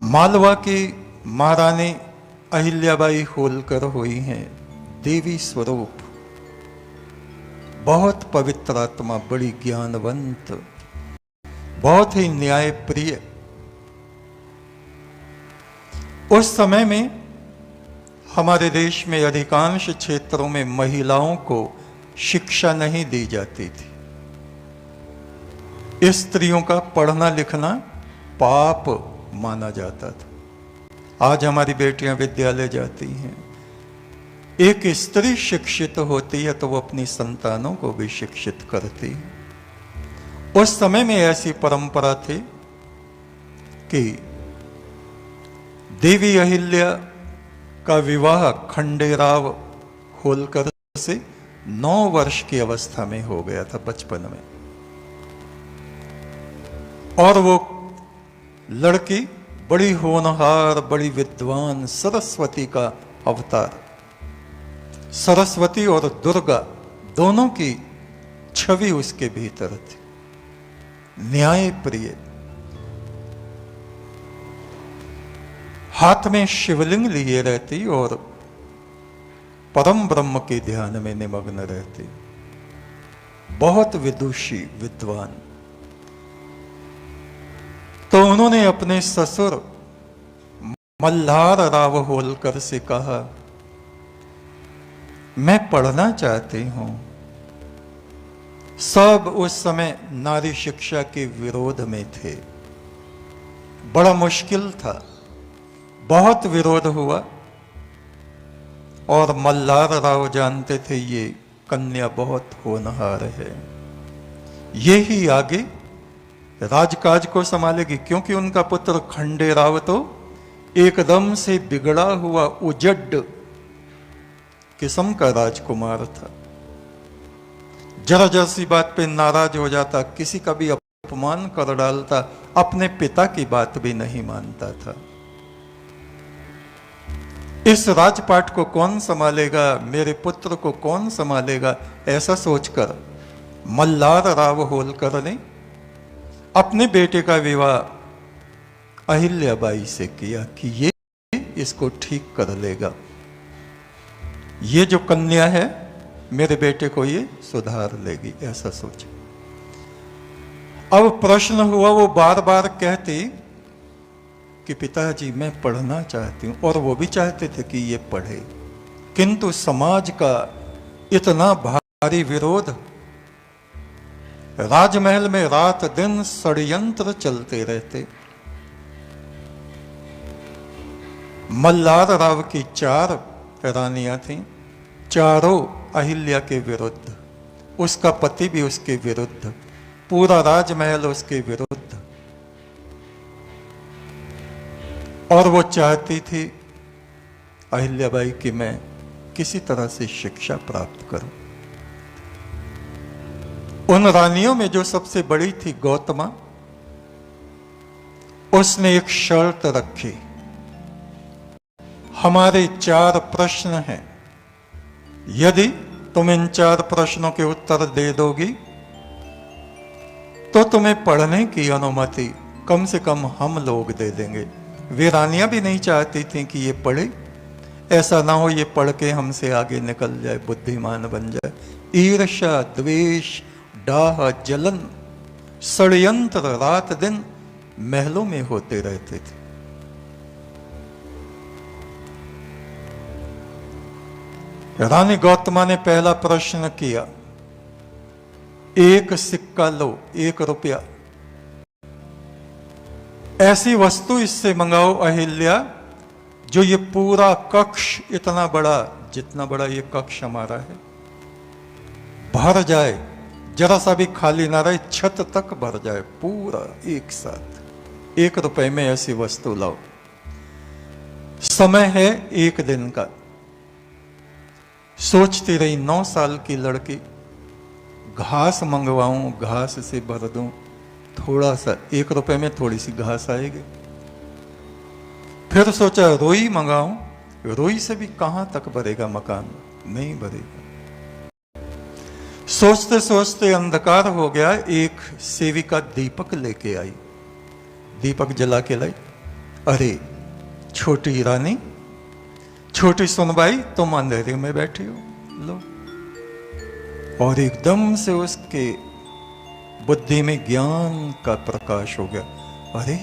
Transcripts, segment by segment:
मालवा की महारानी अहिल्याबाई होलकर हुई हैं देवी स्वरूप, बहुत पवित्र आत्मा, बड़ी ज्ञानवंत, बहुत ही न्याय प्रिय। उस समय में हमारे देश में अधिकांश क्षेत्रों में महिलाओं को शिक्षा नहीं दी जाती थी। स्त्रियों का पढ़ना लिखना पाप माना जाता था। आज हमारी बेटियां विद्यालय जाती हैं। एक स्त्री शिक्षित होती है तो वो अपनी संतानों को भी शिक्षित करती है। उस समय में ऐसी परंपरा थी कि देवी अहिल्या का विवाह खंडेराव होलकर से 9 वर्ष की अवस्था में हो गया था, बचपन में। और वो लड़की बड़ी होनहार, बड़ी विद्वान, सरस्वती का अवतार। सरस्वती और दुर्गा दोनों की छवि उसके भीतर थी। न्याय प्रिय, हाथ में शिवलिंग लिए रहती और परम ब्रह्म के ध्यान में निमग्न रहती। बहुत विदुषी, विद्वान। तो उन्होंने अपने ससुर मल्हार राव होलकर से कहा, मैं पढ़ना चाहती हूं। सब उस समय नारी शिक्षा के विरोध में थे। बड़ा मुश्किल था, बहुत विरोध हुआ। और मल्हार राव जानते थे ये कन्या बहुत होनहार है, ये ही आगे राजकाज को संभालेगी, क्योंकि उनका पुत्र खंडेराव तो एकदम से बिगड़ा हुआ उजड्ड किस्म का राजकुमार था। जरा जरा सी बात पे नाराज हो जाता, किसी का भी अपमान कर डालता, अपने पिता की बात भी नहीं मानता था। इस राजपाट को कौन संभालेगा, मेरे पुत्र को कौन संभालेगा, ऐसा सोचकर मल्हार राव होलकर ने अपने बेटे का विवाह अहिल्याबाई से किया कि ये इसको ठीक कर लेगा, ये जो कन्या है मेरे बेटे को ये सुधार लेगी, ऐसा सोचा। अब प्रश्न हुआ, वो बार बार कहती कि पिताजी मैं पढ़ना चाहती हूं, और वो भी चाहते थे कि ये पढ़े, किंतु समाज का इतना भारी विरोध। राजमहल में रात दिन षड्यंत्र चलते रहते। मल्हार राव की 4 रानियां थीं, चारों अहिल्या के विरुद्ध, उसका पति भी उसके विरुद्ध, पूरा राजमहल उसके विरुद्ध। और वो चाहती थी अहिल्याबाई कि मैं किसी तरह से शिक्षा प्राप्त करूं। उन रानियों में जो सबसे बड़ी थी गौतमा, उसने एक शर्त रखी, हमारे 4 प्रश्न हैं, यदि तुम इन 4 प्रश्नों के उत्तर दे दोगी तो तुम्हें पढ़ने की अनुमति कम से कम हम लोग दे देंगे। वे रानियां भी नहीं चाहती थीं कि ये पढ़े, ऐसा ना हो ये पढ़ के हमसे आगे निकल जाए, बुद्धिमान बन जाए। ईर्ष्या, द्वेष, डाह, जलन, षड्यंत्र रात दिन महलों में होते रहते थे। रानी गौतमा ने पहला प्रश्न किया, 1 सिक्का लो, 1 रुपया, ऐसी वस्तु इससे मंगाओ अहिल्या जो ये पूरा कक्ष, इतना बड़ा, जितना बड़ा ये कक्ष हमारा है, भर जाए, जरा सा भी खाली ना रहे, छत तक भर जाए, पूरा एक साथ। 1 रुपए में ऐसी वस्तु लाओ। समय है 1 दिन का। सोचती रही, 9 साल की लड़की, घास मंगवाऊं, घास से भर दूं, थोड़ा सा 1 रुपए में थोड़ी सी घास आएगी। फिर सोचा रोई मंगाऊं, रोई से भी कहां तक भरेगा मकान, नहीं भरेगा। सोचते सोचते अंधकार हो गया। एक सेविका दीपक लेके आई, दीपक जला के लाई, अरे छोटी रानी, छोटी सुनबाई, तुम अंधेरे में बैठी हो, लो। और एकदम से उसके बुद्धि में ज्ञान का प्रकाश हो गया। अरे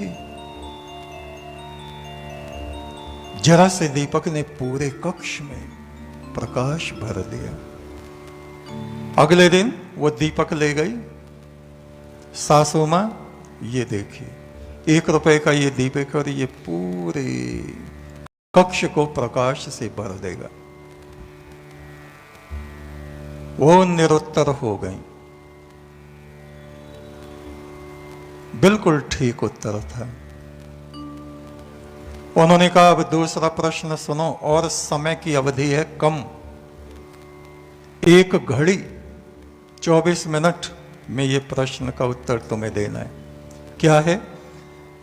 जरा से दीपक ने पूरे कक्ष में प्रकाश भर दिया। अगले दिन वो दीपक ले गई। सासू मां, ये देखिए, 1 रुपए का ये दीपक और ये पूरे कक्ष को प्रकाश से भर देगा। वो निरुत्तर हो गई। बिल्कुल ठीक उत्तर था। उन्होंने कहा, अब दूसरा प्रश्न सुनो, और समय की अवधि है कम, 1 घड़ी 24 मिनट में ये प्रश्न का उत्तर तुम्हें देना है। क्या है?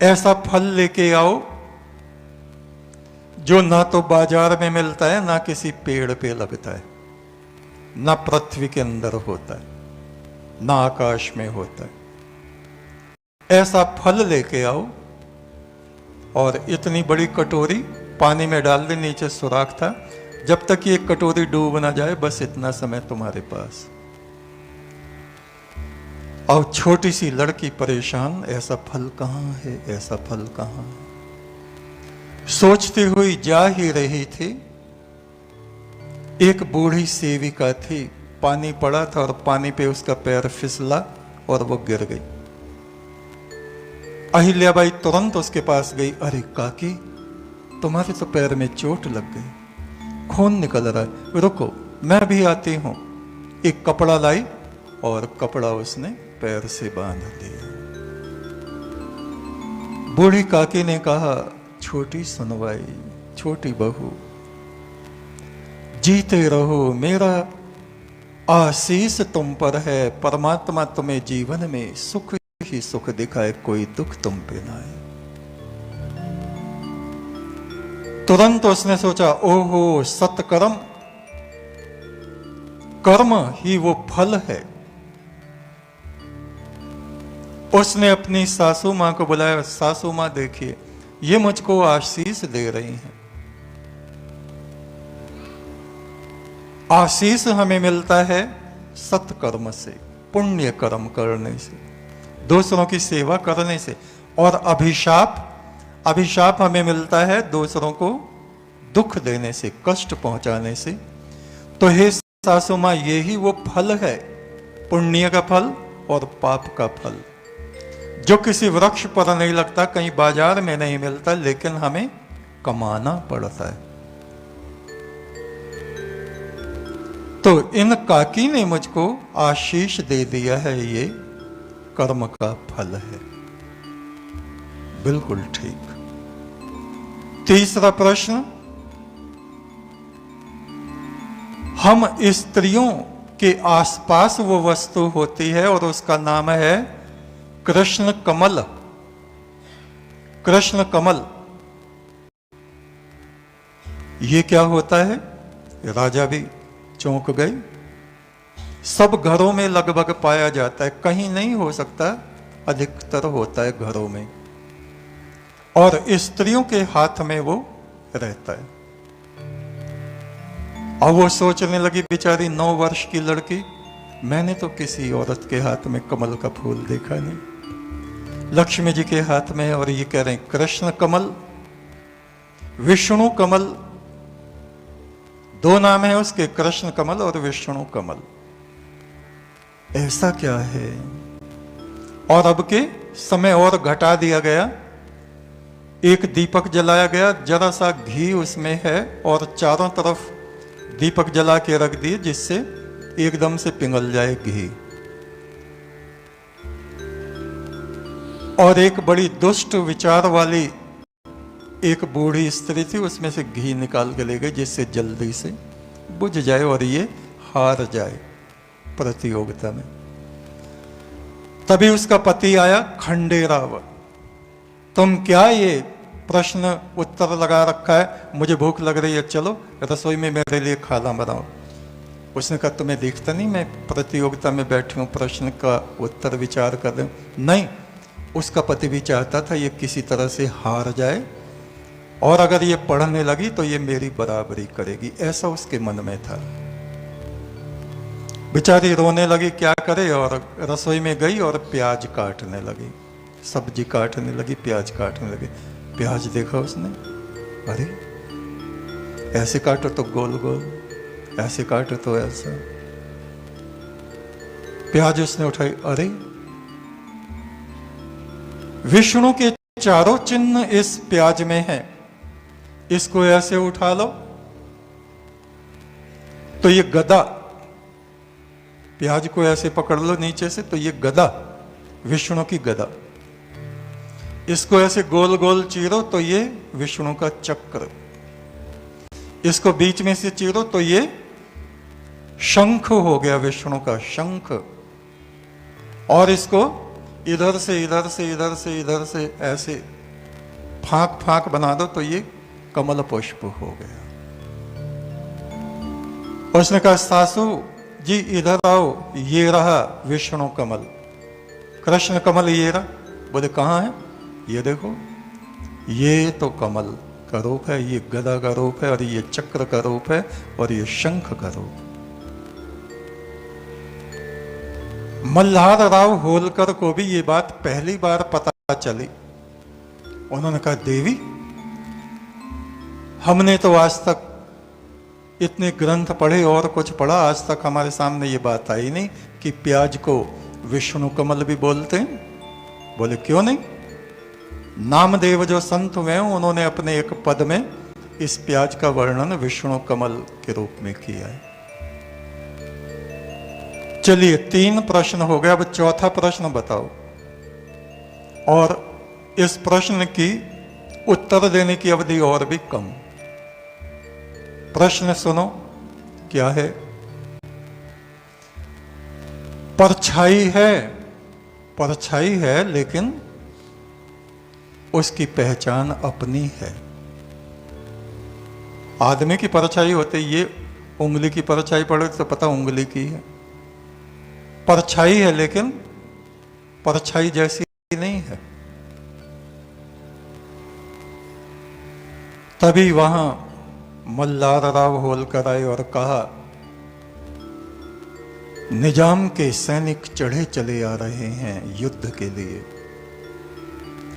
ऐसा फल लेके आओ जो ना तो बाजार में मिलता है, ना किसी पेड़ पे लगता है, ना पृथ्वी के अंदर होता है, ना आकाश में होता है। ऐसा फल लेके आओ, और इतनी बड़ी कटोरी पानी में डाल दे, नीचे सुराख था, जब तक ये कटोरी डूब ना जाए बस इतना समय तुम्हारे पास। और छोटी सी लड़की परेशान, ऐसा फल कहां है, ऐसा फल कहां है, सोचती हुई जा ही रही थी। एक बूढ़ी सेविका थी, पानी पड़ा था और पानी पे उसका पैर फिसला और वो गिर गई। अहिल्याबाई तुरंत उसके पास गई। अरे काकी, तुम्हारे तो पैर में चोट लग गई, खून निकल रहा है, रुको मैं भी आती हूं। एक कपड़ा लाई और कपड़ा उसने पैर से बांध दिया। बूढ़ी काकी ने कहा, छोटी सुनवाई, छोटी बहू, जीते रहो, मेरा आशीष तुम पर है, परमात्मा तुम्हें जीवन में सुख ही सुख दिखाए, कोई दुख तुम पे ना आए। तुरंत उसने सोचा, ओहो सत्कर्म, कर्म ही वो फल है। उसने अपनी सासू मां को बुलाया। सासू मां देखिए, ये मुझको आशीष दे रही हैं। आशीष हमें मिलता है सत्कर्म से, पुण्य कर्म करने से, दूसरों की सेवा करने से। और अभिशाप हमें मिलता है दूसरों को दुख देने से, कष्ट पहुंचाने से। तो हे सासू मां, यही वो फल है, पुण्य का फल और पाप का फल, जो किसी वृक्ष पर नहीं लगता, कहीं बाजार में नहीं मिलता, लेकिन हमें कमाना पड़ता है। तो इन काकी ने मुझको आशीष दे दिया है, ये कर्म का फल है। बिल्कुल ठीक। तीसरा प्रश्न, हम स्त्रियों के आसपास वो वस्तु होती है और उसका नाम है कृष्ण कमल। कृष्ण कमल, ये क्या होता है? राजा भी चौंक गए। सब घरों में लगभग पाया जाता है, कहीं नहीं हो सकता, अधिकतर होता है घरों में, और स्त्रियों के हाथ में वो रहता है। और वो सोचने लगी, बेचारी 9 वर्ष की लड़की, मैंने तो किसी औरत के हाथ में कमल का फूल देखा नहीं। लक्ष्मी जी के हाथ में है, और ये कह रहे हैं कृष्ण कमल, विष्णु कमल, 2 नाम है उसके, कृष्ण कमल और विष्णु कमल। ऐसा क्या है? और अब के समय और घटा दिया गया। एक दीपक जलाया गया, जरा सा घी उसमें है, और चारों तरफ दीपक जला के रख दिए, जिससे एकदम से पिघल जाए घी। और एक बड़ी दुष्ट विचार वाली एक बूढ़ी स्त्री थी, उसमें से घी निकाल के ले गई, जिससे जल्दी से बुझ जाए और ये हार जाए प्रतियोगिता में। तभी उसका पति आया, खंडेराव, तुम क्या ये प्रश्न उत्तर लगा रखा है, मुझे भूख लग रही है, चलो रसोई में मेरे लिए खाना बनाओ। उसने कहा, तुम्हें दिखता नहीं मैं प्रतियोगिता में बैठी हूं, प्रश्न का उत्तर विचार कर रही हूं। नहीं, उसका पति भी चाहता था ये किसी तरह से हार जाए और अगर ये पढ़ने लगी तो ये मेरी बराबरी करेगी, ऐसा उसके मन में था। बेचारी रोने लगी, क्या करे, और रसोई में गई और प्याज काटने लगी, सब्जी काटने लगी, प्याज काटने लगी। प्याज देखा उसने, अरे ऐसे काटो तो गोल गोल, ऐसे काटो तो ऐसा। प्याज उसने उठाई, अरे विष्णु के चारों चिन्ह इस प्याज में हैं, इसको ऐसे उठा लो तो ये गदा, प्याज को ऐसे पकड़ लो नीचे से तो ये गदा, विष्णु की गदा। इसको ऐसे गोल गोल चीरो तो ये विष्णु का चक्र। इसको बीच में से चीरो तो ये शंख हो गया, विष्णु का शंख। और इसको इधर से इधर से इधर से इधर से ऐसे फांक फांक बना दो तो ये कमल पुष्प हो गया। उसने कहा, सासू जी इधर आओ, ये रहा विष्णु कमल, कृष्ण कमल ये रहा। बोले कहाँ है? ये देखो, ये तो कमल का रूप है, ये गदा का रूप है, और ये चक्र का रूप है, और ये शंख का रूप। मल्हार राव होलकर को भी ये बात पहली बार पता चली। उन्होंने कहा, देवी हमने तो आज तक इतने ग्रंथ पढ़े और कुछ पढ़ा, आज तक हमारे सामने ये बात आई नहीं कि प्याज को विष्णु कमल भी बोलते हैं। बोले क्यों नहीं? नामदेव जो संत हुए उन्होंने अपने एक पद में इस प्याज का वर्णन विष्णु कमल के रूप में किया है। चलिए 3 प्रश्न हो गया, अब चौथा प्रश्न बताओ। और इस प्रश्न की उत्तर देने की अवधि और भी कम। प्रश्न सुनो, क्या है? परछाई है, परछाई है, लेकिन उसकी पहचान अपनी है। आदमी की परछाई होती, ये उंगली की परछाई पड़े तो पता उंगली की है। परछाई है लेकिन परछाई जैसी नहीं है। तभी वहां मल्हार राव होलकर आए और कहा, निजाम के सैनिक चढ़े चले आ रहे हैं युद्ध के लिए,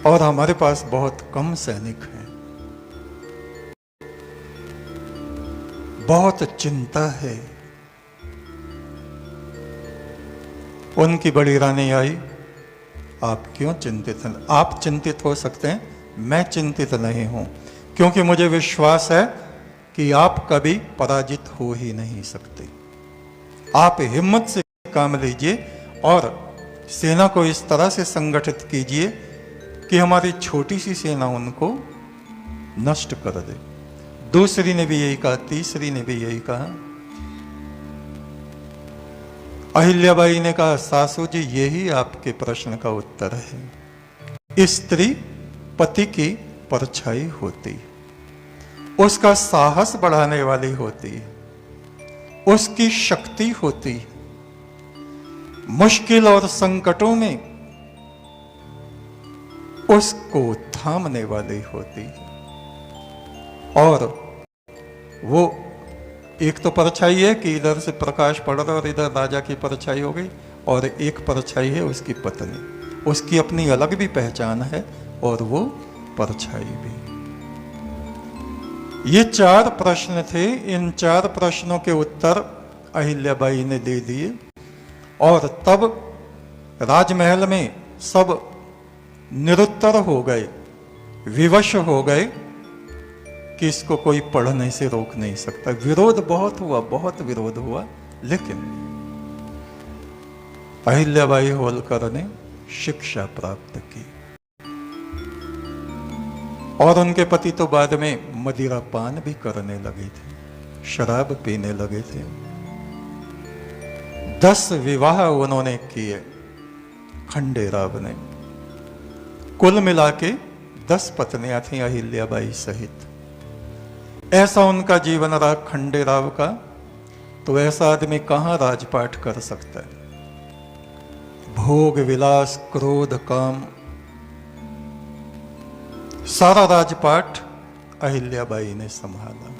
और हमारे पास बहुत कम सैनिक हैं। बहुत चिंता है। उनकी बड़ी रानी आई, आप क्यों चिंतित हैं? आप चिंतित हो सकते हैं, मैं चिंतित नहीं हूं, क्योंकि मुझे विश्वास है कि आप कभी पराजित हो ही नहीं सकते। आप हिम्मत से काम लीजिए और सेना को इस तरह से संगठित कीजिए कि हमारी छोटी सी सेना उनको नष्ट कर दे। दूसरी ने भी यही कहा, तीसरी ने भी यही कहा। अहिल्याबाई ने कहा, सासू जी यही आपके प्रश्न का उत्तर है। स्त्री पति की परछाई होती, उसका साहस बढ़ाने वाली होती, उसकी शक्ति होती, मुश्किल और संकटों में उसको थामने वाली होती। और वो एक तो परछाई है कि इधर से प्रकाश पड़ रहा और इधर राजा की परछाई हो गई, और एक परछाई है उसकी पत्नी, उसकी अपनी अलग भी पहचान है और वो परछाई भी। ये 4 प्रश्न थे। इन 4 प्रश्नों के उत्तर अहिल्याबाई ने दे दिए, और तब राजमहल में सब निरुत्तर हो गए, विवश हो गए कि इसको कोई पढ़ने से रोक नहीं सकता। विरोध बहुत हुआ, बहुत विरोध हुआ, लेकिन अहिल्याबाई होलकर ने शिक्षा प्राप्त की। और उनके पति तो बाद में मदिरा पान भी करने लगे थे, शराब पीने लगे थे। 10 विवाह उन्होंने किए खंडेराव ने। कुल मिला के 10 पत्नियां थीं अहिल्याबाई सहित। ऐसा उनका जीवन रहा खंडेराव का। तो ऐसा आदमी कहां राजपाट कर सकता है? भोग विलास क्रोध काम, सारा राजपाट अहिल्याबाई ने संभाला।